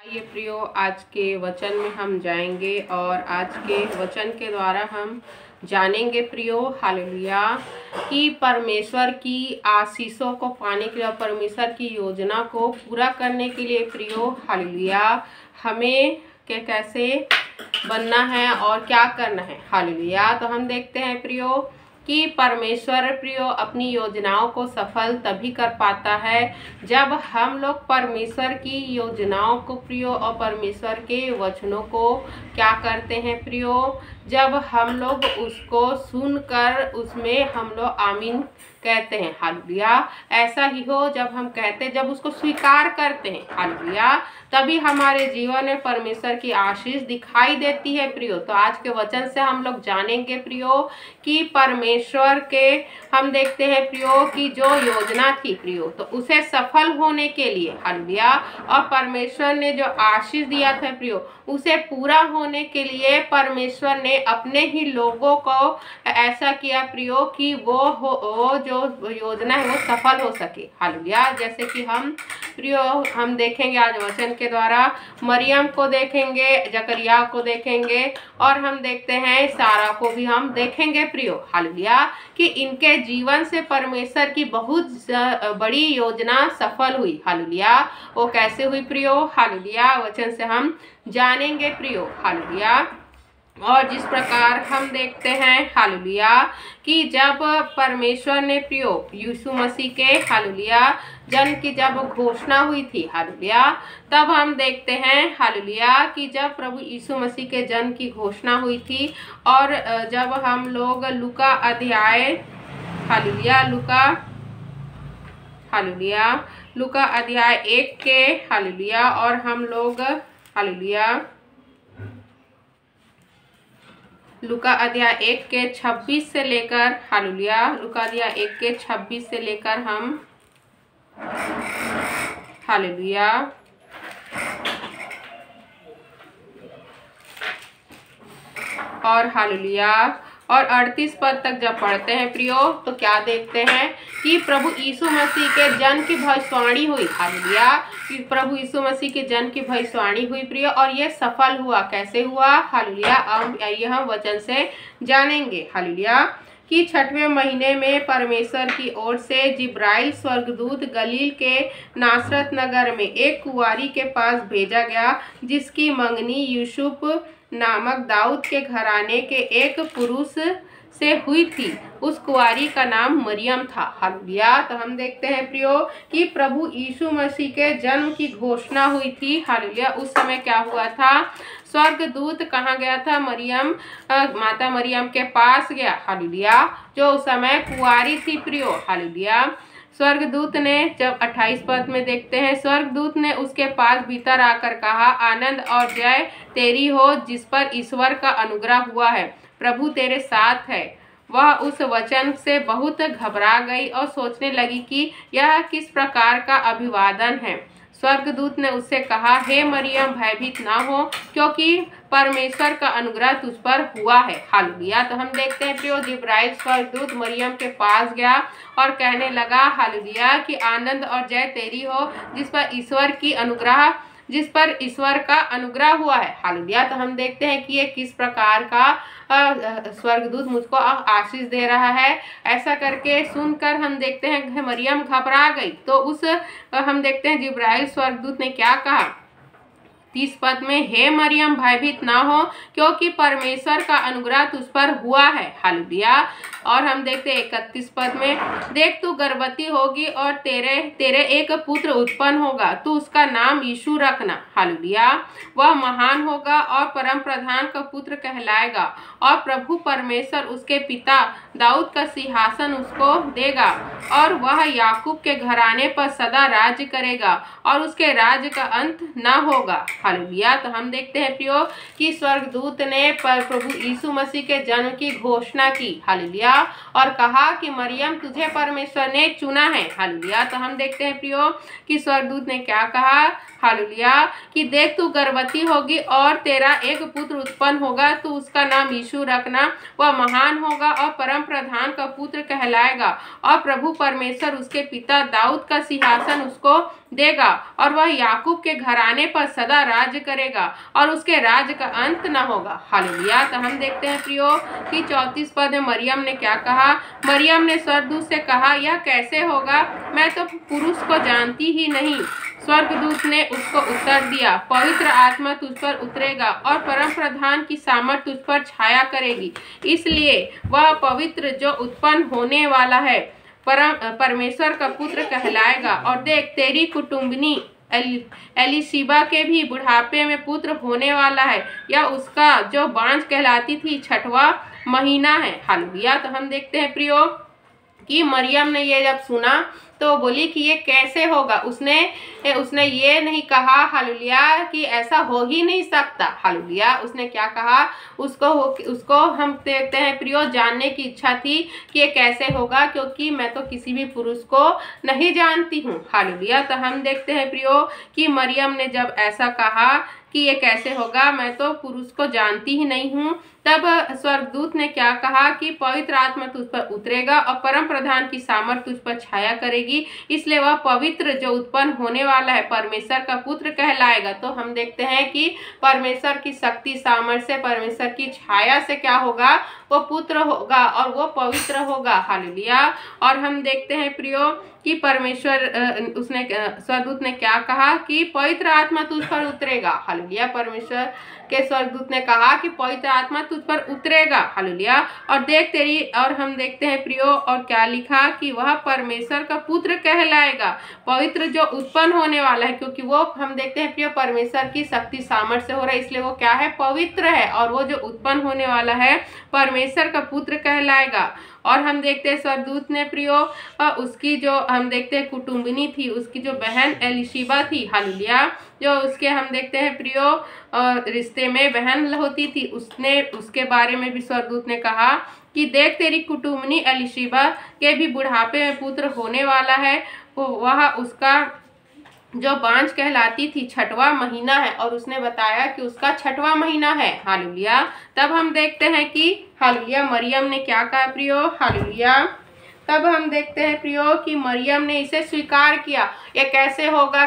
ये प्रियो, आज के वचन में हम जाएंगे और आज के वचन के द्वारा हम जानेंगे प्रियो, हालेलुया, कि परमेश्वर की आशीषों को पाने के लिए, परमेश्वर की योजना को पूरा करने के लिए प्रियो, हालेलुया, हमें कैसे बनना है और क्या करना है। हालेलुया। तो हम देखते हैं प्रियो कि परमेश्वर प्रियो अपनी योजनाओं को सफल तभी कर पाता है जब हम लोग परमेश्वर की योजनाओं को प्रियो और परमेश्वर के वचनों को क्या करते हैं प्रियो, जब हम लोग उसको सुनकर उसमें हम लोग आमीन कहते हैं। हालेलुया। ऐसा ही हो जब हम कहते हैं, जब उसको स्वीकार करते हैं, हालेलुया, तभी हमारे जीवन में परमेश्वर की आशीष दिखाई देती है प्रियो। तो आज के वचन से हम लोग जानेंगे प्रियो कि परमेश्वर के हम देखते हैं प्रियो कि जो योजना थी प्रियो, तो उसे सफल होने के लिए, हालेलुया, और परमेश्वर ने जो आशीष दिया था प्रियो, उसे पूरा होने के लिए परमेश्वर ने अपने ही लोगों को ऐसा किया प्रियो कि वो जो योजना है वो सफल हो सके। हालेलुया। जैसे कि हम प्रियो हम देखेंगे आज वचन के द्वारा, मरियम को देखेंगे, जकरिया को देखेंगे और हम देखते हैं सारा को भी हम देखेंगे प्रियो, हालेलुया, कि इनके जीवन से परमेश्वर की बहुत बड़ी योजना सफल हुई। हालेलुया। वो कैसे हुई प्रियो, हालेलुया, वचन से हम जानेंगे प्रियो, हालेलुया। और जिस प्रकार हम देखते हैं, हालेलुया, कि जब परमेश्वर ने प्रियो यीशु मसीह के, हालेलुया, जन्म की जब घोषणा हुई थी, हालेलुया, तब हम देखते हैं, हालेलुया, कि जब प्रभु यीशु मसीह के जन्म की घोषणा हुई थी और जब हम लोग लूका अध्याय, हालेलुया, लूका अध्याय 1 के, हालेलुया, और हम लोग, हालेलुया, लूका अध्याय 1 के 26 से लेकर, हालेलुया, लूका अध्याय 1 के 26 से लेकर हम, हालेलुया, और हालेलुया, और 38 पद तक जब पढ़ते हैं प्रियो, तो क्या देखते हैं कि प्रभु यीशु मसीह के जन्म की भविष्यवाणी हुई। हालेलुया, कि प्रभु यीशु मसीह के जन्म की भविष्यवाणी हुई प्रियो, और ये सफल हुआ। कैसे हुआ, हालेलुया, अब आइए हम वचन से जानेंगे। हालेलुया, कि 6वें महीने में परमेश्वर की ओर से जिब्राइल स्वर्गदूत गलील के नासरत नगर में एक कुंवारी के पास भेजा गया, जिसकी मंगनी यूसुफ नामक दाऊद के घराने के एक पुरुष से हुई थी। उस कुंवारी का नाम मरियम था। हालेलुया। तो हम देखते हैं प्रियो कि प्रभु यीशु मसीह के जन्म की घोषणा हुई थी। हालेलुया। उस समय क्या हुआ था, स्वर्गदूत कहाँ गया था, मरियम, माता मरियम के पास गया। हालेलुया, जो उस समय कुंवारी थी प्रियो। हालेलुया। स्वर्गदूत ने, जब 28 पद में देखते हैं, स्वर्गदूत ने उसके पास भीतर आकर कहा, आनंद और जय तेरी हो जिस पर ईश्वर का अनुग्रह हुआ है, प्रभु तेरे साथ है। वह उस वचन से बहुत घबरा गई और सोचने लगी कि यह किस प्रकार का अभिवादन है। स्वर्गदूत ने उससे कहा, हे मरियम, भयभीत ना हो, क्योंकि परमेश्वर का अनुग्रह तुझ पर हुआ है। हालेलुया। तो हम देखते हैं प्रियो, जिब्राइल स्वर्गदूत मरियम के पास गया और कहने लगा, हालेलुया, कि आनंद और जय तेरी हो जिस पर ईश्वर का अनुग्रह हुआ है। हालेलुया। तो हम देखते हैं कि ये किस प्रकार का स्वर्गदूत मुझको आशीष दे रहा है। ऐसा करके सुनकर हम देखते हैं कि मरियम घबरा गई। तो हम देखते हैं जिब्राइल स्वर्गदूत ने क्या कहा, 30 पद में, हे मरियम, भयभीत ना हो, क्योंकि परमेश्वर का अनुग्रह तुझ पर हुआ है। हालेलुया। और हम देखते हैं 31 पद में, देख तू गर्भवती होगी और तेरे एक पुत्र उत्पन्न होगा, तू उसका नाम यीशु रखना। हालेलुया। वह महान होगा और परम प्रधान का पुत्र कहलाएगा, और प्रभु परमेश्वर उसके पिता दाऊद का सिंहासन उसको देगा, और वह याकूब के घराने पर सदा राज्य करेगा, और उसके राज्य का अंत न होगा। हालेलुया। तो हम देखते हैं प्रियो कि स्वर्गदूत ने प्रभु यीशु मसीह के जन्म की घोषणा की। हालेलुया। और कहा कि मरियम, तुझे परमेश्वर ने चुना है। हालेलुया। तो हम देखते हैं प्रियो कि स्वर्गदूत ने क्या कहा, हालेलुया, कि देख तू गर्भवती होगी और तेरा एक पुत्र उत्पन्न होगा, तू उसका नाम यीशु रखना। वह महान होगा और परम प्रधान का पुत्र कहलाएगा, और प्रभु परमेश्वर उसके पिता दाऊद का सिंहासन उसको देगा और वह याकूब के घराने पर सदा राज्य करेगा और उसके राज्य का अंत न होगा। हालेलुया। तो हम देखते हैं प्रियो कि 34 पद में मरियम ने क्या कहा। मरियम ने स्वर्गदूत से कहा, यह कैसे होगा, मैं तो पुरुष को जानती ही नहीं। स्वर्गदूत ने उसको उत्तर दिया, पवित्र आत्मा तुझ पर उतरेगा और परम प्रधान की सामर्थ तुझ पर छाया करेगी, इसलिए वह पवित्र जो उत्पन्न होने वाला है परमेश्वर का पुत्र कहलाएगा। और देख, तेरी कुटुंबिनी एलीशिबा के भी बुढ़ापे में पुत्र होने वाला है। यह उसका जो बांझ कहलाती थी 6वां महीना है। हालेलुया। तो हम देखते हैं प्रियो कि मरियम ने ये जब सुना तो बोली कि ये कैसे होगा। उसने ये नहीं कहा हालेलुया कि ऐसा हो ही नहीं सकता। हालेलुया। उसने क्या कहा, उसको हम देखते हैं प्रियो जानने की इच्छा थी कि ये कैसे होगा, क्योंकि मैं तो किसी भी पुरुष को नहीं जानती हूँ। हालेलुया। तो हम देखते हैं प्रियो कि मरियम ने जब ऐसा कहा कि ये कैसे होगा, मैं तो पुरुष को जानती ही नहीं हूँ, तब स्वर्गदूत ने क्या कहा कि पवित्र आत्मा तुझ पर उतरेगा और परम प्रधान की सामर्थ तुझ पर छाया करेगी, इसलिए वह पवित्र जो उत्पन्न होने वाला है परमेश्वर का पुत्र कहलाएगा। तो हम देखते हैं कि परमेश्वर की शक्ति सामर्थ से, परमेश्वर की छाया से क्या होगा, वो पुत्र होगा और वो पवित्र होगा। हालेलुया। और हम देखते हैं प्रियो कि परमेश्वर स्वर्गदूत ने क्या कहा कि पवित्र आत्मा तुझ पर उतरेगा। हालेलुया। परमेश्वर के स्वर्गदूत ने कहा कि पवित्र आत्मा तुझ पर उतरेगा। हालेलुया। और देख तेरी, और हम देखते हैं प्रियो और क्या लिखा कि वह परमेश्वर का पुत्र कहलाएगा, पवित्र जो उत्पन्न होने वाला है, क्योंकि वो हम देखते हैं प्रियो परमेश्वर की शक्ति सामर्थ्य से हो रहा है, इसलिए वो क्या है, पवित्र है। और वो जो उत्पन्न होने वाला है परमेश्वर का पुत्र कहलाएगा। और हम देखते हैं स्वर्गदूत ने प्रियो उसकी जो हम देखते हैं कुटुंबिनी थी, उसकी जो बहन एलीशिबा थी, हालेलुया, जो उसके हम देखते हैं प्रियो रिश्ते में बहन होती थी, उसने उसके बारे में भी स्वर्गदूत ने कहा कि देख तेरी कुटुंबिनी एलीशिबा के भी बुढ़ापे में पुत्र होने वाला है, वह उसका जो बांझ कहलाती थी 6वां महीना है। और उसने बताया कि उसका 6वां महीना है। हालेलुया। तब हम देखते हैं कि हालेलुया मरियम ने क्या कहा प्रियो। हालेलुया। तब हम देखते हैं प्रियो कि मरियम ने इसे स्वीकार किया। ये कैसे होगा,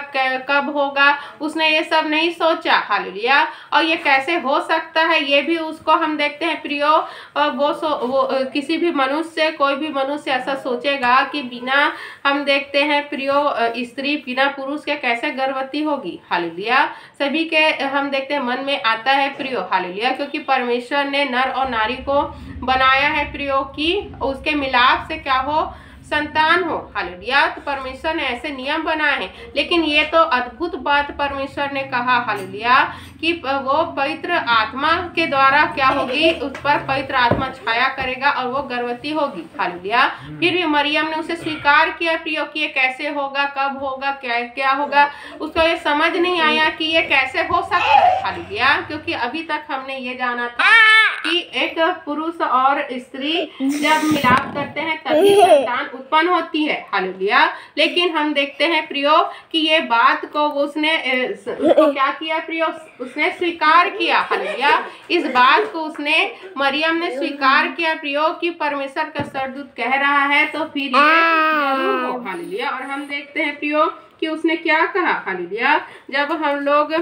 कब होगा, उसने ये सब नहीं सोचा। हालेलुया। और ये कैसे हो सकता है, ये भी उसको हम देखते हैं प्रियो वो किसी भी मनुष्य, कोई भी मनुष्य ऐसा सोचेगा कि बिना हम देखते हैं प्रियो स्त्री बिना पुरुष के कैसे गर्भवती होगी। हालेलुया। सभी के हम देखते हैं मन में आता है प्रियो। हालेलुया। क्योंकि परमेश्वर ने नर और नारी को बनाया है प्रियो की उसके मिलाप से क्या हो, संतान हो। हालेलुया। तो परमेश्वर ने ऐसे नियम बनाए हैं, लेकिन ये तो अद्भुत बात परमेश्वर ने कहा हालेलुया कि वो पवित्र आत्मा के द्वारा क्या होगी, उस पर पवित्र आत्मा छाया करेगा और वो गर्भवती होगी। हालेलुया। फिर भी मरियम ने उसे स्वीकार किया प्रियो कि ये कैसे होगा, कब होगा, क्या होगा, उसको ये समझ नहीं आया कि ये कैसे हो सकता है। हालेलुया। क्योंकि अभी तक हमने ये जाना था कि एक पुरुष और स्त्री जब मिलाप करते हैं तभी संतान उत्पन्न होती है। हालेलुया। लेकिन हम देखते हैं प्रियो कि ये बात को उसने उसको क्या किया प्रियो, उसने स्वीकार किया। हालेलुया। इस बात को उसने मरियम ने स्वीकार किया प्रियो कि परमेश्वर का स्वर्गदूत कह रहा है तो फिर ये जरूर हो। हालेलुया। और हम देखते हैं प्रियो कि उसने क्या कहा। हालेलुया। जब हम लोग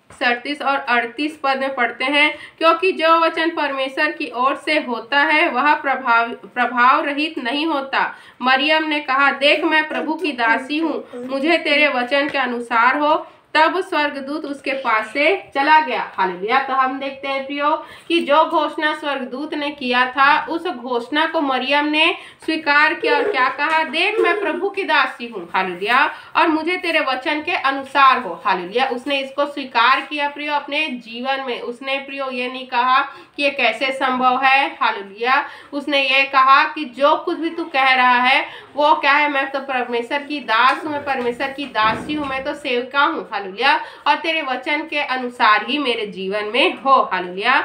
37 और 38 पद में पढ़ते हैं, क्योंकि जो वचन परमेश्वर की ओर से होता है वह प्रभाव रहित नहीं होता। मरियम ने कहा, देख मैं प्रभु की दासी हूँ, मुझे तेरे वचन के अनुसार हो। तब स्वर्गदूत उसके पास से चला गया। हालेलुया। तो हम देखते हैं प्रियो कि जो घोषणा स्वर्गदूत ने किया था उस घोषणा को मरियम ने स्वीकार किया और क्या कहा, देख मैं प्रभु की दासी हूँ। हालेलुया। और मुझे तेरे वचन के अनुसार हो। हालेलुया। उसने इसको स्वीकार किया प्रियो अपने जीवन में। उसने प्रियो ये नहीं कहा कि ये कैसे संभव है। हालेलुया। उसने ये कहा कि जो कुछ भी तू कह रहा है वो क्या है, मैं तो परमेश्वर की दास हूँ, मैं परमेश्वर की दासी हूँ, मैं तो सेवका हूँ। हालेलुया। और तेरे वचन के अनुसार ही मेरे जीवन में हो। हालेलुया।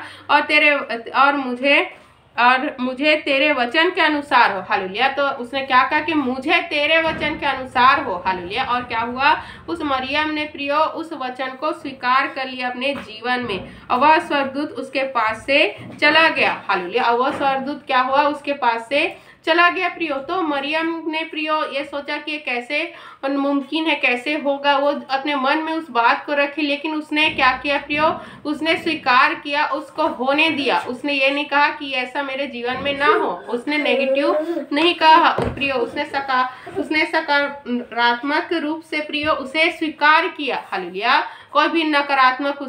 और मुझे तेरे वचन के अनुसार हो। हालेलुया। तो उसने क्या कहा कि मुझे तेरे वचन के अनुसार हो। हालेलुया। और क्या हुआ, उस मरियम ने प्रियो उस वचन को स्वीकार कर लिया अपने जीवन में और वह स्वर्गदूत उसके पास से चला गया। हालेलुया। और वह स्वर्गदूत क्या हुआ, उसके पास से चला गया प्रियो। तो मरियम ने प्रियो ये सोचा कि ये कैसे मुमकिन है, कैसे होगा, वो अपने मन में उस बात को रखी। लेकिन उसने क्या किया प्रियो, उसने स्वीकार किया, उसको होने दिया। उसने ये नहीं कहा कि ऐसा मेरे जीवन में ना हो, उसने नेगेटिव नहीं कहा प्रियो, उसने सकारात्मक रूप से प्रियो उसे स्वीकार किया। हालेलुया। कोई भी नकारात्मक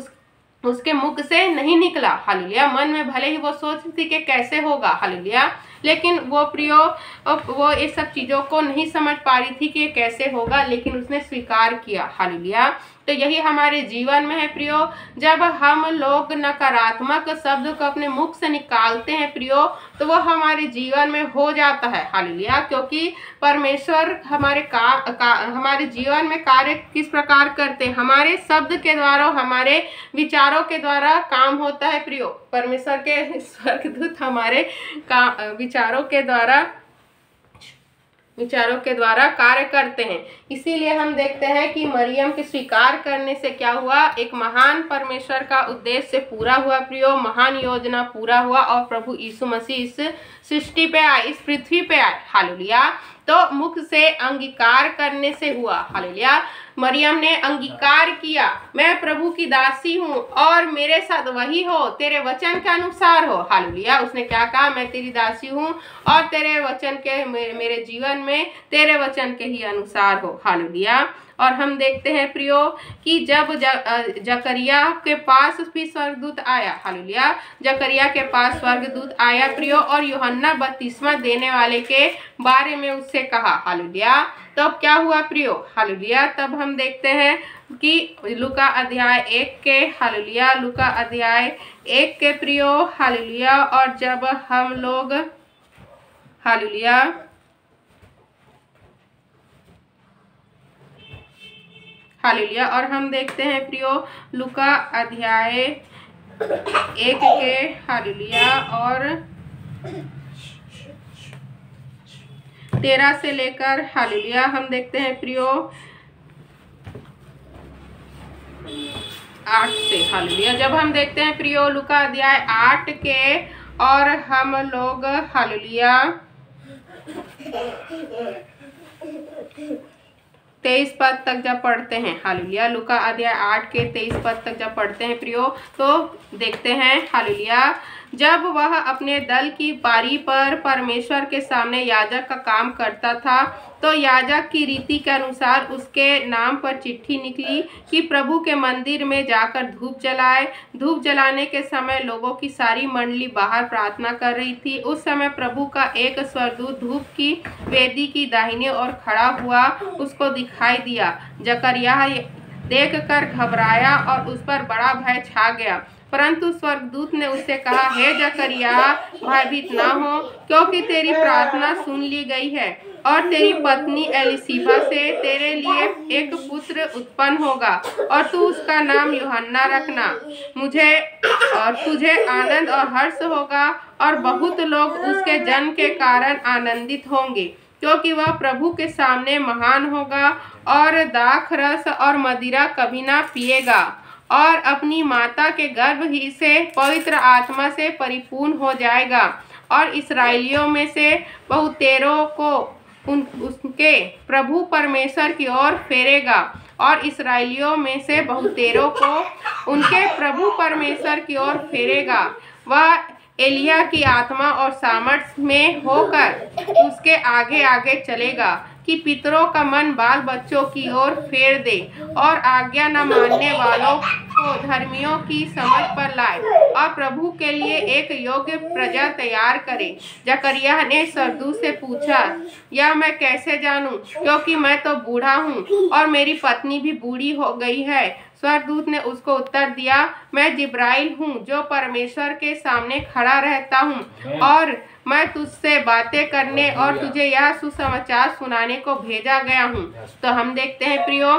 उसके मुख से नहीं निकला। हालेलुया। मन में भले ही वो सोचती थी कि कैसे होगा, हालेलुया, लेकिन वो प्रियो वो इस सब चीज़ों को नहीं समझ पा रही थी कि ये कैसे होगा, लेकिन उसने स्वीकार किया। हालेलुया। तो यही हमारे जीवन में है प्रियो, जब हम लोग नकारात्मक शब्द को अपने मुख से निकालते हैं प्रियो, तो वो हमारे जीवन में हो जाता है। हालेलुया। क्योंकि परमेश्वर हमारे जीवन में कार्य किस प्रकार करते हैं, हमारे शब्द के द्वारा, हमारे विचारों के द्वारा काम होता है प्रियो। परमेश्वर के स्वर्गदूत हमारे विचारों के द्वारा कार्य करते हैं। इसीलिए हम देखते हैं कि मरियम के स्वीकार करने से क्या हुआ, एक महान परमेश्वर का उद्देश्य पूरा हुआ प्रियो, महान योजना पूरा हुआ और प्रभु यीशु मसीह इस सृष्टि पे आए, इस पृथ्वी पे आए। हालेलुया। तो मुख से अंगीकार करने से हुआ। हालेलुया। मरियम ने अंगीकार किया, मैं प्रभु की दासी हूँ और मेरे साथ वही हो, तेरे वचन के अनुसार हो। हालेलुया। उसने क्या कहा, मैं तेरी दासी हूँ और तेरे वचन के मेरे जीवन में तेरे वचन के ही अनुसार हो। हालेलुया। और हम देखते हैं प्रियो कि जब जकरिया के पास भी स्वर्गदूत आया। हालेलुया। जकरिया के पास स्वर्गदूत आया प्रियो और यूहन्ना बपतिस्मा देने वाले के बारे में उससे कहा। हालेलुया। तब क्या हुआ प्रियो, हालेलुया, तब हम देखते हैं कि लूका अध्याय 1 के, हालेलुया, लूका अध्याय 1 के प्रियो, हालेलुया, और जब हम लोग हालेलुया हालेलुया और हम देखते हैं प्रियो लूका अध्याय 1 के, हालेलुया, और 13 से लेकर, हालेलुया, हम देखते हैं प्रियो 8 से, हालेलुया। जब हम देखते हैं प्रियो लूका अध्याय 8 के और हम लोग हालेलुया 23 पद तक जब पढ़ते हैं, हालेलुया, लूका अध्याय 8 के 23 पद तक जब पढ़ते हैं प्रियो, तो देखते हैं हालेलुया, जब वह अपने दल की बारी पर परमेश्वर के सामने याजक का काम करता था, तो याजक की रीति के अनुसार उसके नाम पर चिट्ठी निकली कि प्रभु के मंदिर में जाकर धूप जलाए। धूप जलाने के समय लोगों की सारी मंडली बाहर प्रार्थना कर रही थी। उस समय प्रभु का एक स्वर्गदूत धूप की वेदी की दाहिनी ओर खड़ा हुआ उसको दिखाई दिया। जकरिया देखकर घबराया और उस पर बड़ा भय छा गया। परंतु स्वर्गदूत ने उससे कहा, हे जकरिया, भयभीत ना हो, क्योंकि तेरी प्रार्थना सुन ली गई है और तेरी पत्नी एलिशिबा से तेरे लिए एक पुत्र उत्पन्न होगा और तू उसका नाम यूहन्ना रखना। तुझे आनंद और हर्ष होगा और बहुत लोग उसके जन्म के कारण आनंदित होंगे, क्योंकि वह प्रभु के सामने महान होगा और दाख रस और मदिरा कभी ना पिएगा और अपनी माता के गर्भ ही से पवित्र आत्मा से परिपूर्ण हो जाएगा और इसराइलियों में से बहुतेरों को उसके प्रभु परमेश्वर की ओर फेरेगा और इसराइलियों में से बहुतेरों को उनके प्रभु परमेश्वर की ओर फेरेगा। वह एलिया की आत्मा और सामर्थ्य में होकर उसके आगे आगे चलेगा कि पितरों का मन बाल बच्चों की ओर फेर दे और आज्ञा न मानने वालों को धर्मियों की समझ पर लाए और प्रभु के लिए एक योग्य प्रजा तैयार करे। जकरिया ने स्वर्गदूत से पूछा, यह मैं कैसे जानूं, क्योंकि मैं तो बूढ़ा हूँ और मेरी पत्नी भी बूढ़ी हो गई है। स्वर्गदूत ने उसको उत्तर दिया, मैं जिब्राइल हूँ जो परमेश्वर के सामने खड़ा रहता हूँ और मैं तुझसे बातें करने और तुझे यह सुसमाचार सुनाने को भेजा गया हूँ। तो हम देखते हैं प्रियो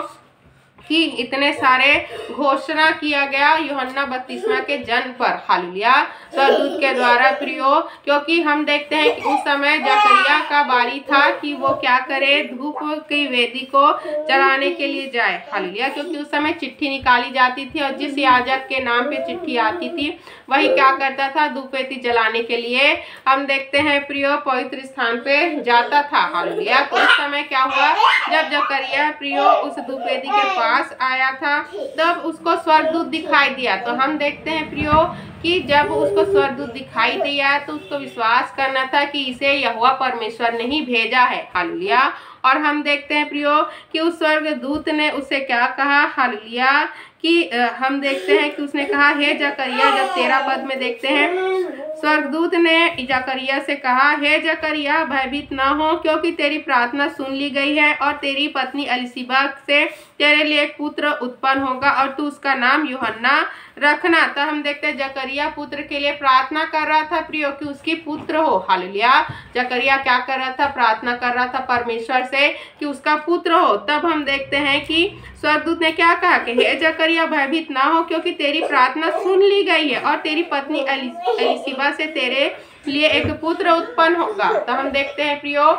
कि इतने सारे घोषणा किया गया यूहन्ना बपतिस्मा के जन्म पर। हालेलुया। स्वर्गदूत के द्वारा प्रियो, क्योंकि हम देखते हैं कि उस समय जकरिया का बारी था कि वो क्या करे, धूप की वेदी को जलाने के लिए जाए। हालेलुया। क्योंकि उस समय चिट्ठी निकाली जाती थी और जिस याजक के नाम पे चिट्ठी आती थी वही क्या करता था, धूप वेदी जलाने के लिए हम देखते हैं प्रियो पवित्र स्थान पे जाता था। हालेलुया। तो उस समय क्या हुआ, जब जकरिया प्रियो उस धूप वेदी के पास आया था तब उसको स्वर्गदूत दिखाई दिया। तो हम देखते हैं प्रियो कि जब उसको स्वर्गदूत दिखाई दिया तो उसको विश्वास करना था कि इसे यहोवा परमेश्वर ने ही भेजा है। हालेलुया। और हम देखते हैं प्रियो कि उस स्वर्गदूत ने उसे क्या कहा। हालेलुया। कि हम देखते हैं कि उसने कहा, हे जकरिया, जब 13 पद में देखते हैं, स्वर्गदूत ने जकरिया से कहा, हे जकरिया, भयभीत ना हो, क्योंकि तेरी प्रार्थना सुन ली गई है और तेरी पत्नी एलिशिबा से तेरे लिए एक पुत्र उत्पन्न होगा और तू उसका नाम यूहन्ना रखना। तो हम देखते हैं जकरिया पुत्र के लिए प्रार्थना कर रहा था प्रियो कि उसकी पुत्र हो। हालेलुया। जकरिया क्या कर रहा था, प्रार्थना कर रहा था परमेश्वर से कि उसका पुत्र हो। तब हम देखते हैं कि स्वर्गदूत ने क्या कहा कि हे जकरिया, भयभीत ना हो, क्योंकि तेरी प्रार्थना सुन ली गई है और तेरी पत्नी एलिशिबा से तेरे लिए एक पुत्र उत्पन्न होगा। तो हम देखते हैं प्रियो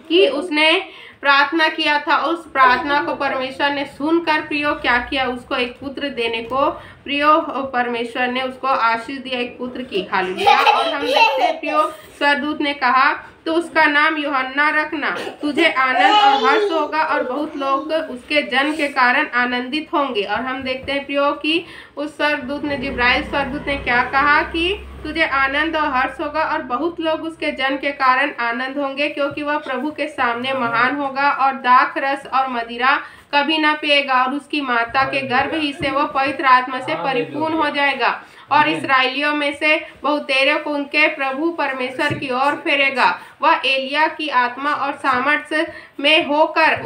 कि उसने प्रार्थना किया था, उस प्रार्थना को परमेश्वर ने सुनकर प्रियो क्या किया, उसको एक पुत्र देने को प्रियो परमेश्वर ने उसको आशीष दिया, एक पुत्र की। हालेलुया। और हम देखते हैं प्रियो स्वर्गदूत ने कहा, तो उसका नाम यूहन्ना रखना, तुझे आनंद और हर्ष होगा और बहुत लोग उसके जन्म के कारण आनंदित होंगे। और हम देखते हैं प्रियो कि उस स्वर्गदूत ने, जिब्राइल स्वर्गदूत ने क्या कहा कि तुझे आनंद और हर्ष होगा और बहुत लोग उसके जन्म के कारण आनंद होंगे, क्योंकि वह प्रभु के सामने महान होगा और दाख रस और मदिरा कभी ना पिएगा और उसकी माता के गर्भ ही से वह पवित्र आत्मा से परिपूर्ण हो जाएगा और इसराइलियों में से बहुतेरे को उनके प्रभु परमेश्वर की ओर फेरेगा। वह एलिया की आत्मा और सामर्थ्य में होकर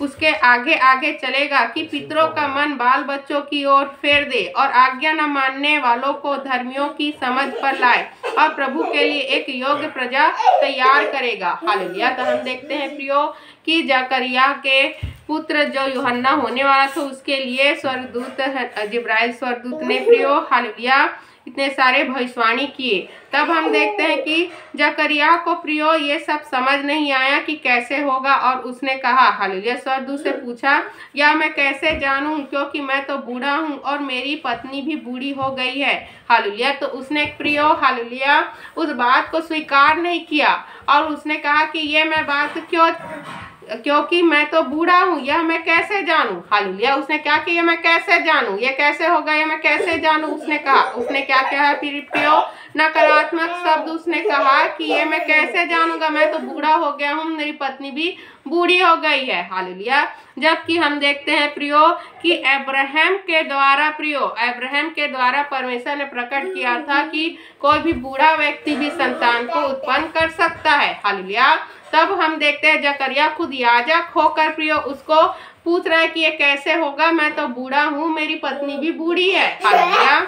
उसके आगे आगे चलेगा कि पितरों का मन बाल बच्चों की ओर फेर दे और आज्ञा न मानने वालों को धर्मियों की समझ पर लाए और प्रभु के लिए एक योग्य प्रजा तैयार करेगा। हालेलुया। तो हम देखते हैं प्रियो कि जकरिया के पुत्र जो यूहन्ना होने वाला था उसके लिए स्वर्गदूत जिब्राइल स्वर्गदूत ने प्रियो हालेलुया इतने सारे भविष्यवाणी किए। तब हम देखते हैं कि जकरिया को प्रियो ये सब समझ नहीं आया कि कैसे होगा और उसने कहा, हालेलुया, स्वर्गदूत से पूछा, या मैं कैसे जानूं, क्योंकि मैं तो बूढ़ा हूं और मेरी पत्नी भी बूढ़ी हो गई है। हालेलुया। तो उसने प्रियो हालेलुया उस बात को स्वीकार नहीं किया और उसने कहा कि ये मैं बात क्योंकि मैं तो बूढ़ा हूँ, यह मैं कैसे जानूं। हालेलुया। उसने क्या किया, मैं कैसे जानूं, ये कैसे होगा, ये मैं कैसे जानूं। उसने कहा, उसने क्या कहा प्रियो, नकारात्मक शब्द उसने कहा कि ये मैं कैसे जानूंगा, मैं तो बूढ़ा हो गया हूँ, मेरी पत्नी भी बूढ़ी हो गई है। हालेलुया। जबकि हम देखते हैं प्रियो कि अब्राहम के द्वारा परमेश्वर ने प्रकट किया था कि कोई भी बूढ़ा व्यक्ति भी संतान को उत्पन्न कर सकता है। हालेलुया। तब हम देखते हैं जकरिया खुद याजक होकर प्रियो उसको पूछ रहा है कि ये कैसे होगा, मैं तो बूढ़ा हूँ, मेरी पत्नी भी बूढ़ी है। हालेलुया।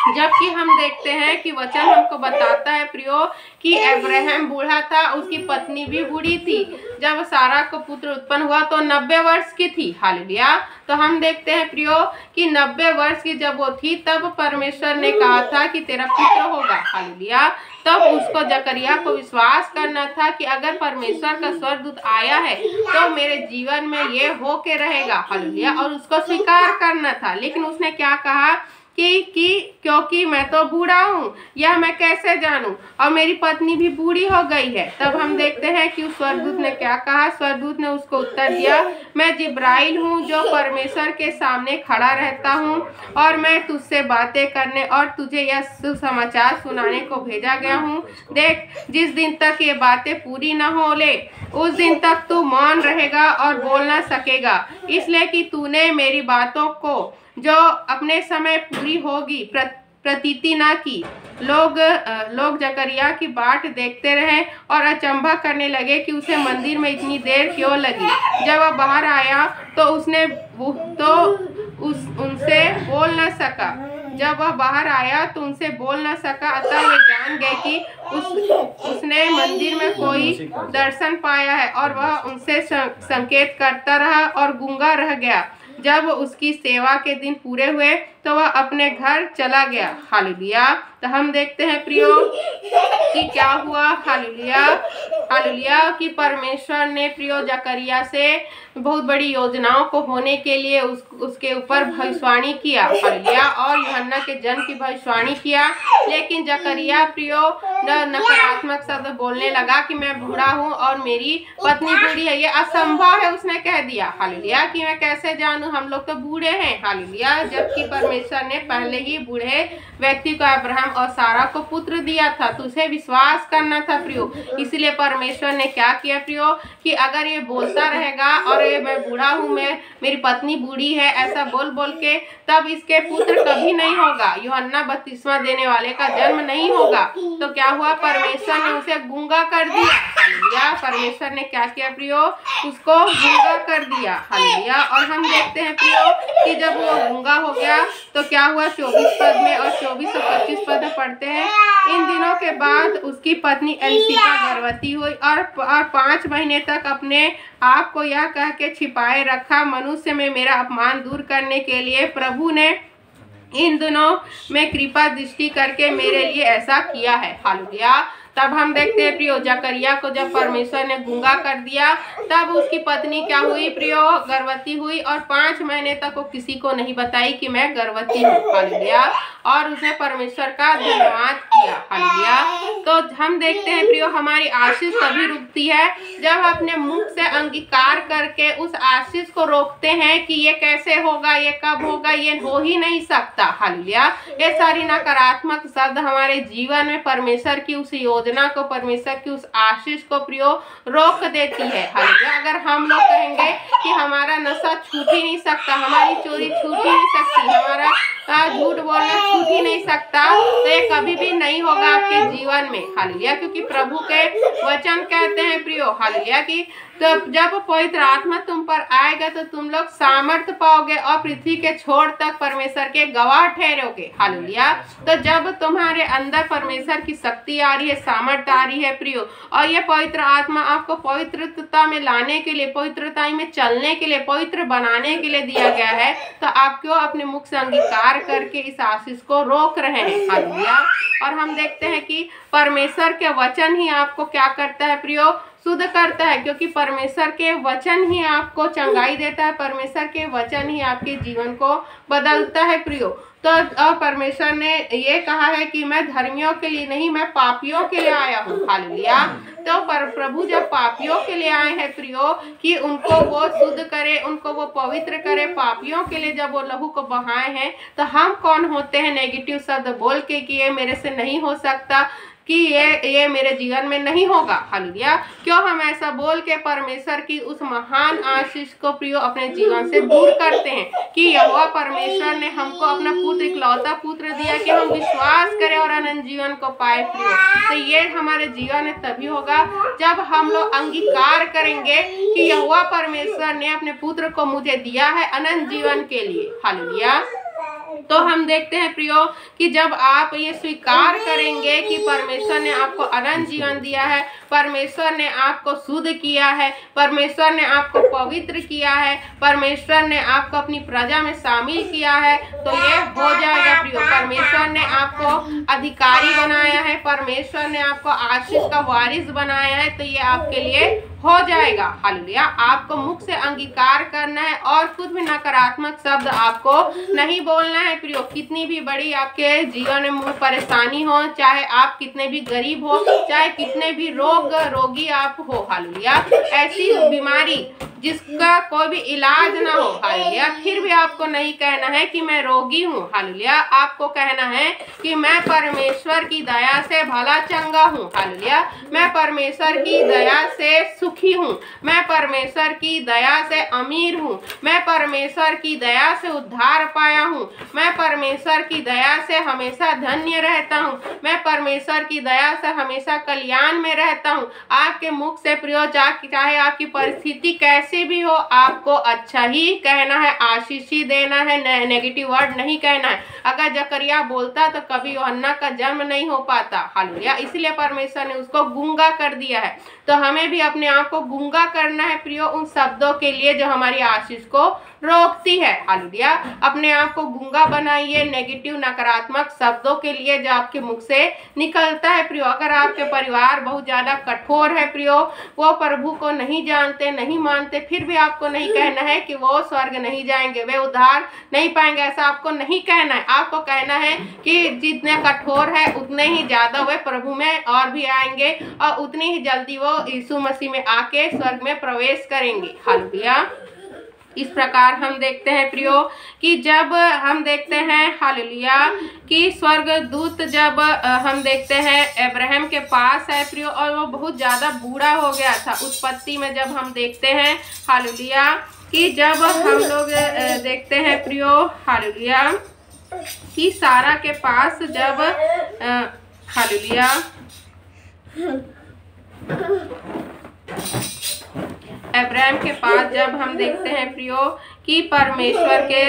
जबकि हम देखते हैं कि वचन हमको बताता है प्रियो कि अब्राहम बूढ़ा था, उसकी पत्नी भी बूढ़ी थी। जब सारा को पुत्र उत्पन्न हुआ तो 90 वर्ष की थी। हालेलुया। तो हम देखते हैं प्रियो कि 90 वर्ष की जब वो थी तब परमेश्वर ने कहा था कि तेरा पुत्र होगा। हालेलुया। तब उसको जकरिया को विश्वास करना था कि अगर परमेश्वर का स्वर्गदूत आया है तो मेरे जीवन में ये हो के रहेगा। हालेलुया। और उसको स्वीकार करना था, लेकिन उसने क्या कहा कि क्योंकि मैं तो बूढ़ा हूँ, यह मैं कैसे जानूं, और मेरी पत्नी भी बूढ़ी हो गई है। तब हम देखते हैं कि उस स्वर्गदूत ने क्या कहा। स्वर्गदूत ने उसको उत्तर दिया, मैं जिब्राइल हूँ जो परमेश्वर के सामने खड़ा रहता हूँ और मैं तुझसे बातें करने और तुझे यह सुसमाचार सुनाने को भेजा गया हूँ। देख, जिस दिन तक ये बातें पूरी न हो ले उस दिन तक तू मौन रहेगा और बोल ना सकेगा, इसलिए कि तूने मेरी बातों को जो अपने समय पूरी होगी प्रतीति ना की। लोग जकरिया की बाट देखते रहे और अचंभा करने लगे कि उसे मंदिर में इतनी देर क्यों लगी। जब वह बाहर आया तो उनसे बोल न सका। अतः वे जान गए कि उसने मंदिर में कोई दर्शन पाया है और वह उनसे संकेत करता रहा और गूंगा रह गया। जब उसकी सेवा के दिन पूरे हुए तो वह अपने घर चला गया। हालेलुया। तो हम देखते हैं प्रियो कि क्या हुआ। हालेलुया हालेलुया कि परमेश्वर ने प्रियो जकरिया से बहुत बड़ी योजनाओं को होने के लिए उसके ऊपर भविष्यवाणी किया। हालेलुया। और यूहन्ना के जन्म की भविष्यवाणी किया, लेकिन जकरिया प्रियो नकारात्मक शब्द बोलने लगा कि मैं बूढ़ा हूँ और मेरी पत्नी बूढ़ी है, ये असंभव है उसने कह दिया। हालेलुया कि मैं कैसे जानूं, हम लोग तो बूढ़े हैं। हालेलुया। जबकि परमेश्वर ने पहले ही बूढ़े व्यक्ति को अब्राहम और सारा को पुत्र दिया था, तो उसे विश्वास करना था प्रियो। इसलिए परमेश्वर ने क्या किया प्रियो कि अगर ये बोलता रहेगा और ये मैं बूढ़ा हूँ, मैं मेरी पत्नी बूढ़ी है, ऐसा बोल बोल के, तब इसके पुत्र कभी नहीं होगा, यूहन्ना बपतिस्मा देने वाले का जन्म नहीं होगा। तो क्या हुआ, परमेश्वर ने उसे गूंगा कर दिया। हालेलुया। परमेश्वर ने क्या किया प्रियो, उसको गूंगा कर दिया। हालेलुया। और हम देखते हैं प्रियो कि जब वो गूंगा हो गया तो क्या हुआ, 24 पद में और 24 और 25 पद में पढ़ते हैं, इन दिनों के बाद उसकी पत्नी एलिशिबा गर्भवती हुई और 5 महीने तक अपने आप को यह कह के छिपाए रखा, मनुष्य में मेरा अपमान दूर करने के लिए प्रभु ने इन दिनों में कृपा दृष्टि करके मेरे लिए ऐसा किया है। हालेलुया। तब हम देखते हैं प्रियो जकरिया को जब परमेश्वर ने गूंगा कर दिया, तब उसकी पत्नी क्या हुई प्रियो, गर्भवती हुई और 5 महीने तक वो किसी को नहीं बताई कि मैं गर्भवती हूँ। हालेलुया। और उसने परमेश्वर का धन्यवाद किया। हालेलुया। तो हम देखते हैं प्रियो हमारी आशीष तभी रुकती है जब अपने मुख से अंगीकार करके उस आशीष को रोकते हैं कि ये कैसे होगा, ये कब होगा, ये हो ही नहीं सकता। हालेलुया। ये सारी नकारात्मक शब्द हमारे जीवन में परमेश्वर की उस योजना को, परमेश्वर की उस आशीष को प्रियो रोक देती है। हालेलुया। अगर हम लोग कहेंगे कि हमारा नशा छूट ही नहीं सकता, हमारी चोरी छूट ही नहीं सकती, हमारा झूठ बोलना छूट ही नहीं सकता, तो ये कभी भी नहीं होगा आपके जीवन में। हालेलुया। क्योंकि प्रभु के वचन कहते हैं प्रियो, हालेलुया, कि तो जब पवित्र आत्मा तुम पर आएगा तो तुम लोग सामर्थ पाओगे और पृथ्वी के छोर तक परमेश्वर के गवाह ठहरोगे। हालेलुया। तो जब तुम्हारे अंदर परमेश्वर की शक्ति आ रही है, सामर्थ आ रही है प्रियो, और ये पवित्र आत्मा आपको पवित्रता में लाने के लिए, पवित्रता में चलने के लिए, पवित्र बनाने के लिए दिया गया है, तो आप क्यों अपने मुख से अंगीकार करके इस आशीष को रोक रहे हैं। हालेलुया। और हम देखते हैं कि परमेश्वर के वचन ही आपको क्या करता है प्रियो, शुद्ध करता है, क्योंकि परमेश्वर के वचन ही आपको चंगाई देता है, परमेश्वर के वचन ही आपके जीवन को बदलता है प्रियो। तो परमेश्वर ने ये कहा है कि मैं धर्मियों के लिए नहीं, मैं पापियों के लिए आया हूँ। हालेलुया। तो प्रभु जब पापियों के लिए आए हैं प्रियो कि उनको वो शुद्ध करे, उनको वो पवित्र करे, पापियों के लिए जब वो लहू को बहाए हैं, तो हम कौन होते हैं नेगेटिव शब्द बोल के कि ये मेरे से नहीं हो सकता, कि ये मेरे जीवन में नहीं होगा। हालेलुया। क्यों हम ऐसा बोल के परमेश्वर की उस महान आशीष को प्रियो अपने जीवन से दूर करते हैं कि यहोवा परमेश्वर ने हमको अपना पुत्र, इकलौता पुत्र दिया कि हम विश्वास करें और अनंत जीवन को पाए प्रियो। तो ये हमारे जीवन में तभी होगा जब हम लोग अंगीकार करेंगे कि यहोवा परमेश्वर ने अपने पुत्र को मुझे दिया है अनंत जीवन के लिए। हालेलुया। तो हम देखते हैं प्रियो कि जब आप ये स्वीकार करेंगे कि परमेश्वर ने आपको अनंत जीवन दिया है, परमेश्वर ने आपको शुद्ध किया है, परमेश्वर ने आपको पवित्र किया है, परमेश्वर ने आपको अपनी प्रजा में शामिल किया है, तो ये हो जाएगा प्रियो। परमेश्वर ने आपको अधिकारी बनाया है, परमेश्वर ने आपको आशीष का वारिस बनाया है, तो ये आपके लिए हो जाएगा। हालेलुया। आपको मुख से अंगीकार करना है और कुछ भी नकारात्मक शब्द आपको नहीं बोलना है प्रियो। कितनी भी बड़ी आपके जीवन में परेशानी हो, चाहे आप कितने भी गरीब हो, चाहे कितने भी रोगी आप हो, हालेलुया, ऐसी बीमारी जिसका कोई भी इलाज ना हो, हालेलुया, फिर भी आपको नहीं कहना है कि मैं रोगी हूँ। हालेलुया। आपको कहना है कि मैं परमेश्वर की दया से भला चंगा हूँ। हालेलुया। मैं परमेश्वर की दया से सुख सुखी हूँ, मैं परमेश्वर की दया से अमीर हूँ, मैं परमेश्वर की दया से उद्धार पाया हूँ, मैं परमेश्वर की दया से हमेशा धन्य रहता हूँ, मैं परमेश्वर की दया से हमेशा कल्याण में रहता हूँ। आपके मुख से प्रियो चाहे आपकी परिस्थिति कैसी भी हो, आपको अच्छा ही कहना है, आशीष ही देना है, नेगेटिव वर्ड नहीं कहना है। अगर जकरिया बोलता तो कभी यूहन्ना का जन्म नहीं हो पाता। हालेलुया। इसलिए परमेश्वर ने उसको गूंगा कर दिया है। तो हमें भी अपने आप को गूंगा करना है प्रियो, उन शब्दों के लिए जो हमारी आशीष को रोकती है। हालेलुया। अपने आप को गूंगा बनाइए नेगेटिव नकारात्मक शब्दों के लिए जो आपके मुख से निकलता है प्रियो। अगर आपके परिवार बहुत ज्यादा कठोर है प्रियो, वो प्रभु को नहीं जानते, नहीं मानते, फिर भी आपको नहीं कहना है कि वो स्वर्ग नहीं जाएंगे, वे उद्धार नहीं पाएंगे, ऐसा आपको नहीं कहना है। आपको कहना है कि जितने कठोर है उतने ही ज्यादा वे प्रभु में और भी आएंगे और उतनी ही जल्दी वो यीशु मसीह में आके स्वर्ग में प्रवेश करेंगे। हालेलुया। इस प्रकार हम देखते हैं प्रियो कि जब हम देखते हैं हालेलुया कि स्वर्ग दूत जब हम देखते हैं अब्राहम के पास है प्रियो, और वो बहुत ज़्यादा बूढ़ा हो गया था। उत्पत्ति में जब हम देखते हैं हालेलुया कि जब हम लोग देखते हैं प्रियो हालेलुया कि सारा के पास जब हालेलुया अब्राहम के पास जब हम देखते हैं प्रियो कि परमेश्वर के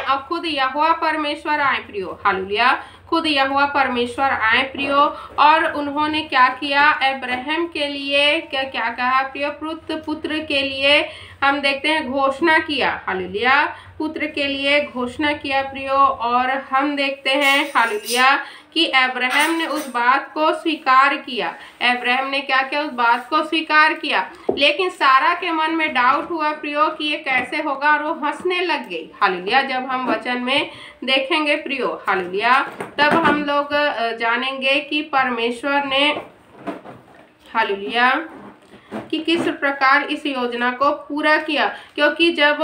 और खुद यहोवा परमेश्वर आए प्रियो। हालेलुया। खुद यहोवा परमेश्वर आए प्रियो, और उन्होंने क्या किया, अब्राहम के लिए क्या क्या कहा प्रियो, पुत्र के लिए हम देखते हैं घोषणा किया। हालेलुया। पुत्र के लिए घोषणा किया प्रियो, और हम देखते हैं हालेलुया कि अब्राहम ने उस बात को स्वीकार किया। अब्राहम ने क्या किया, उस बात को स्वीकार किया। लेकिन सारा के मन में डाउट हुआ प्रियो कि ये कैसे होगा, और वो हंसने लग गई। हालेलुया। जब हम वचन में देखेंगे प्रियो हालेलुया, तब हम लोग जानेंगे कि परमेश्वर ने हालेलुया कि किस प्रकार इस योजना को पूरा किया। क्योंकि जब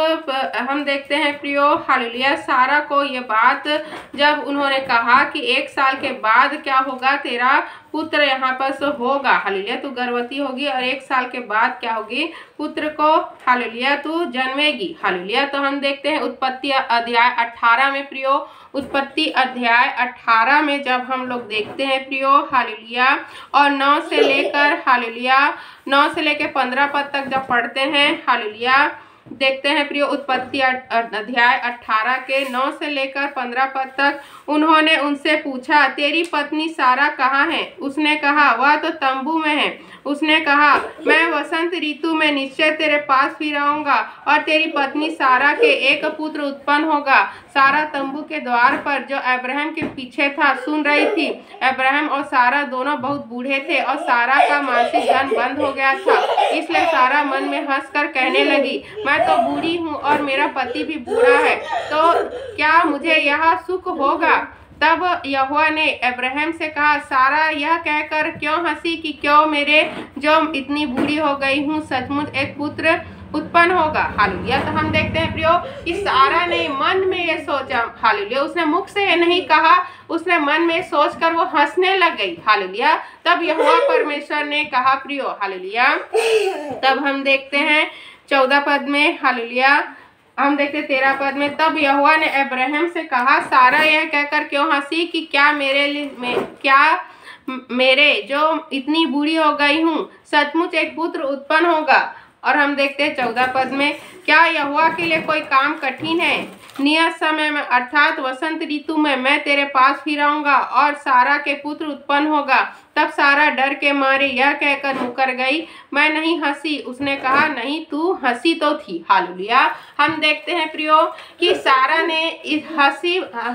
हम देखते हैं प्रियो हालेलुया सारा को ये बात जब उन्होंने कहा कि 1 साल के बाद क्या होगा, तेरा पुत्र यहाँ पर होगा, हालेलुया तू गर्भवती होगी और 1 साल के बाद क्या होगी, पुत्र को हालेलुया तू जन्मेगी। हालेलुया। तो हम देखते हैं उत्पत्ति अध्याय 18 में प्रियो, उत्पत्ति अध्याय 18 में जब हम लोग देखते हैं प्रियो हालेलुया, और 9 से लेकर हालेलुया 9 से लेकर 15 पद तक जब पढ़ते हैं हालेलुया, देखते हैं प्रियो उत्पत्ति अध्याय 18 के 9 से लेकर 15 पद तक। उन्होंने उनसे पूछा, तेरी पत्नी सारा कहाँ है? उसने कहा, वह तो तंबू में है। उसने कहा, मैं वसंत ऋतु में निश्चय तेरे पास फिर आऊंगा और तेरी पत्नी सारा के एक पुत्र उत्पन्न होगा। सारा तंबू के द्वार पर जो अब्राहम के पीछे था सुन रही थी। अब्राहम और सारा दोनों बहुत बूढ़े थे और सारा का मासिक धन बंद हो गया था, इसलिए सारा मन में हंसकर कहने लगी, मैं तो बूढ़ी हूँ और मेरा पति भी बूढ़ा है, तो क्या मुझे यह सुख होगा? तब यहोवा ने अब्राहम से कहा, सारा यह कहकर क्यों हंसी कि क्यों मेरे जो इतनी बूढ़ी हो गई हूँ सचमुच एक पुत्र उत्पन्न होगा। हालेलुया। तो हम देखते हैं प्रियो कि सारा ने मन में ये सोचा। हालेलुया। उसने मुख से ये नहीं कहा, उसने मन में सोचकर वो हंसने लग गई। हालेलुया। तब यहोवा परमेश्वर ने कहा प्रियो हालेलुया, तब हम देखते हैं 14 पद में हालेलुया, हम देखते 13 पद में, तब यहोवा ने अब्राहम से कहा, सारा यह कहकर क्यों हंसी कि क्या मेरे जो इतनी बूढ़ी हो गई हूँ सचमुच एक पुत्र उत्पन्न होगा। और हम देखते हैं 14 पद में, क्या यहोवा के लिए कोई काम कठिन है? नियत समय में अर्थात वसंत ऋतु में मैं तेरे पास फिर आऊंगा और सारा के पुत्र उत्पन्न होगा। तब सारा डर के मारे यह कहकर मुकर गई, मैं नहीं हंसी। उसने कहा, नहीं तू हंसी तो थी। हालेलुया। हम देखते हैं प्रियो कि सारा ने इस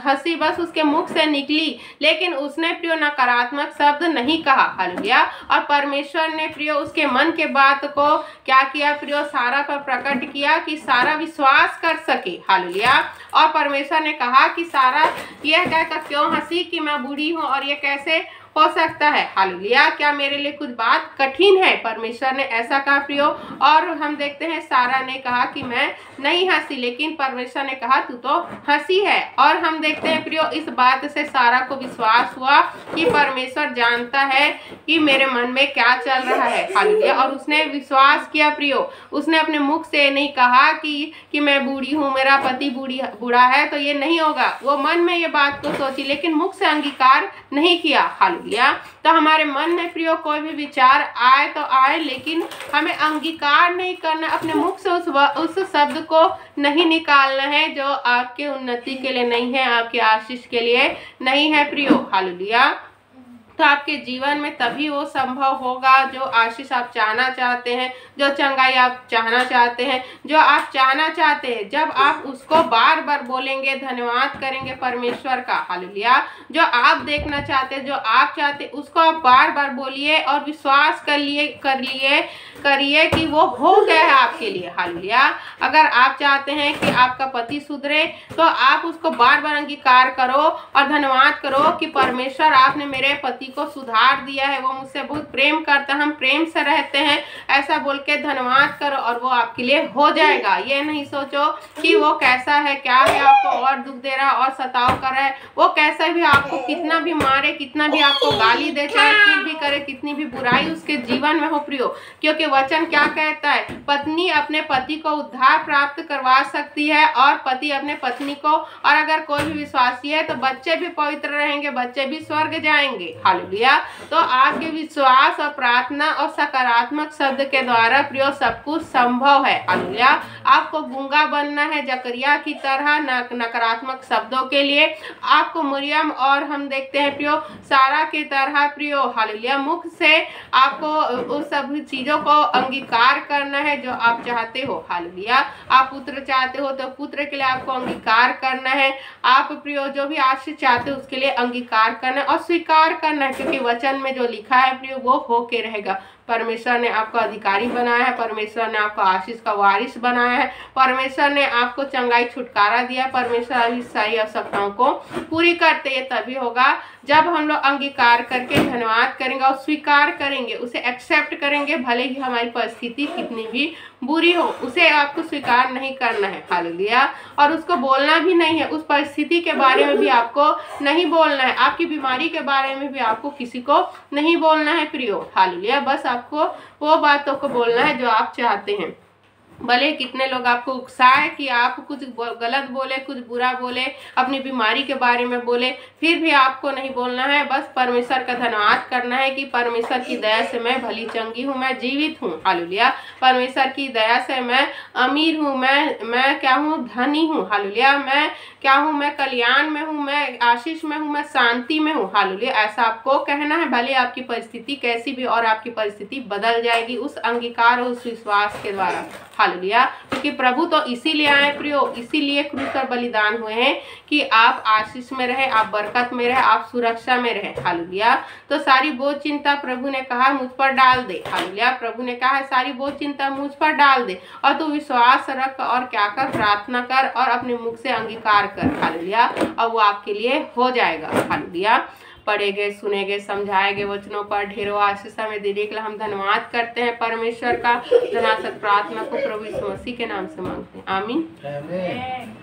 हंसी बस उसके मुख से निकली, लेकिन उसने प्रियो नकारात्मक शब्द नहीं कहा। हालेलुया। और परमेश्वर ने प्रियो उसके मन के बात को क्या किया प्रियो, सारा पर प्रकट किया कि सारा विश्वास कर सके। हालेलुया। और परमेश्वर ने कहा कि सारा यह कहकर क्यों हंसी कि मैं बूढ़ी हूँ और ये कैसे हो सकता है। हालेलुया। क्या मेरे लिए कुछ बात कठिन है? परमेश्वर ने ऐसा कहा प्रियो। और हम देखते हैं सारा ने कहा कि मैं नहीं हंसी, लेकिन परमेश्वर ने कहा तू तो हंसी है। और हम देखते हैं प्रियो इस बात से सारा को विश्वास हुआ कि परमेश्वर जानता है कि मेरे मन में क्या चल रहा है। हालेलुया। और उसने विश्वास किया प्रियो। उसने अपने मुख से नहीं कहा कि मैं बूढ़ी हूँ, मेरा पति बूढ़ा है तो ये नहीं होगा। वो मन में ये बात को सोची, लेकिन मुख से अंगीकार नहीं किया। हालेलुया। तो हमारे मन में प्रियो कोई भी विचार आए तो आए, लेकिन हमें अंगीकार नहीं करना, अपने मुख से उस शब्द को नहीं निकालना है जो आपके उन्नति के लिए नहीं है, आपके आशीष के लिए नहीं है प्रियो। हालेलुया। तो आपके जीवन में तभी वो संभव होगा जो आशीष आप चाहना चाहते हैं, जो चंगाई आप चाहना चाहते हैं, जो आप चाहना चाहते हैं। जब आप उसको बार बार बोलेंगे, धन्यवाद करेंगे परमेश्वर का। हालेलुया। जो आप देखना चाहते हैं, जो आप चाहते हैं, उसको आप बार बार बोलिए और विश्वास करिए कि वो हो गया है आपके लिए। हालेलुया। अगर आप चाहते हैं कि आपका पति सुधरे तो आप उसको बार बार अंगीकार करो और धन्यवाद करो कि परमेश्वर आपने मेरे पति को सुधार दिया है, वो मुझसे बहुत प्रेम करता है, हम प्रेम से रहते हैं, ऐसा बोल के धन्यवाद करो और वो आपके लिए हो जाएगा। ये नहीं सोचो कि वो कैसा है, क्या है, आपको और दुख दे रहा है और सताव कर रहा है। वो कैसा भी आपको कितना भी मारे, कितना भी आपको गाली दे, चाहे कुछ भी करे, कितनी भी बुराई उसके जीवन में हो प्रियो, क्योंकि वचन क्या कहता है, पत्नी अपने पति को उद्धार प्राप्त करवा सकती है और पति अपने पत्नी को। और अगर कोई भी विश्वासी है तो बच्चे भी पवित्र रहेंगे, बच्चे भी स्वर्ग जाएंगे। हालेलुया। तो आपके विश्वास और प्रार्थना और सकारात्मक शब्द के द्वारा प्रियो सब कुछ संभव है। हालेलुया। आपको गूंगा बनना है जकरिया की तरह, नकारात्मक शब्दों के लिए। आपको मरियम और हम देखते हैं प्रियो सारा की तरह प्रियो। हालेलुया। मुख से आपको उस सब चीजों को अंगीकार करना है जो आप चाहते हो। हालेलुया। आप पुत्र चाहते हो तो पुत्र के लिए आपको अंगीकार करना है। आप प्रियो जो भी आशीष चाहते हो उसके लिए अंगीकार करना और स्वीकार करना है, क्योंकि वचन में जो लिखा है प्रियो वो होके रहेगा। परमेश्वर ने आपको अधिकारी बनाया है, परमेश्वर ने आपको आशीष का वारिस बनाया है, परमेश्वर ने आपको चंगाई छुटकारा दिया। परमेश्वर अभी सारी आवश्यकताओं को पूरी करते, ये तभी होगा जब हम लोग अंगीकार करके धन्यवाद करेंगे और स्वीकार करेंगे, उसे एक्सेप्ट करेंगे। भले ही हमारी परिस्थिति कितनी भी बुरी हो, उसे आपको स्वीकार नहीं करना है। हालेलुया। और उसको बोलना भी नहीं है, उस परिस्थिति के बारे में भी आपको नहीं बोलना है, आपकी बीमारी के बारे में भी आपको किसी को नहीं बोलना है प्रियो। हालेलुया। बस आपको वो बातों को बोलना है जो आप चाहते हैं। भले कितने लोग आपको उकसाए कि आप कुछ गलत बोले, कुछ बुरा बोले, अपनी बीमारी के बारे में बोले, फिर भी आपको नहीं बोलना है। बस परमेश्वर का धन्यवाद करना है कि परमेश्वर की दया से मैं भली चंगी हूँ, मैं जीवित हूँ। हालेलुया। परमेश्वर की दया से मैं अमीर हूँ, मैं क्या हूँ, धनी हूँ। हालेलुया। मैं क्या हूँ, मैं कल्याण में हूँ, मैं आशीष में हूँ, मैं शांति में हूँ। हालेलुया। ऐसा आपको कहना है, भले आपकी परिस्थिति कैसी भी, और आपकी परिस्थिति बदल जाएगी उस अंगीकार और उस विश्वास के द्वारा। हालेलुया। क्योंकि प्रभु तो इसीलिए आए प्रियो, इसीलिए क्रूस पर बलिदान हुए हैं कि आप आशीष में रहे, आप बरकत में रहे, आप सुरक्षा में रहे। हालेलुया। तो सारी बोझ चिंता प्रभु ने कहा मुझ पर डाल दे। हालेलुया। प्रभु ने कहा सारी बोझ चिंता मुझ पर डाल दे और तू विश्वास रख और क्या कर, प्रार्थना कर और अपने मुख से अंगीकार कर। हालेलुया। और वो आपके लिए हो जाएगा। हालेलुया। पढ़े गए, सुने गए, समझाए गए वचनों पर ढेरों आशीष में देने के लिए हम धन्यवाद करते हैं परमेश्वर का। धन्यवाद प्रार्थना को प्रभु यीशु मसीह के नाम से मांगते हैं। आमीन।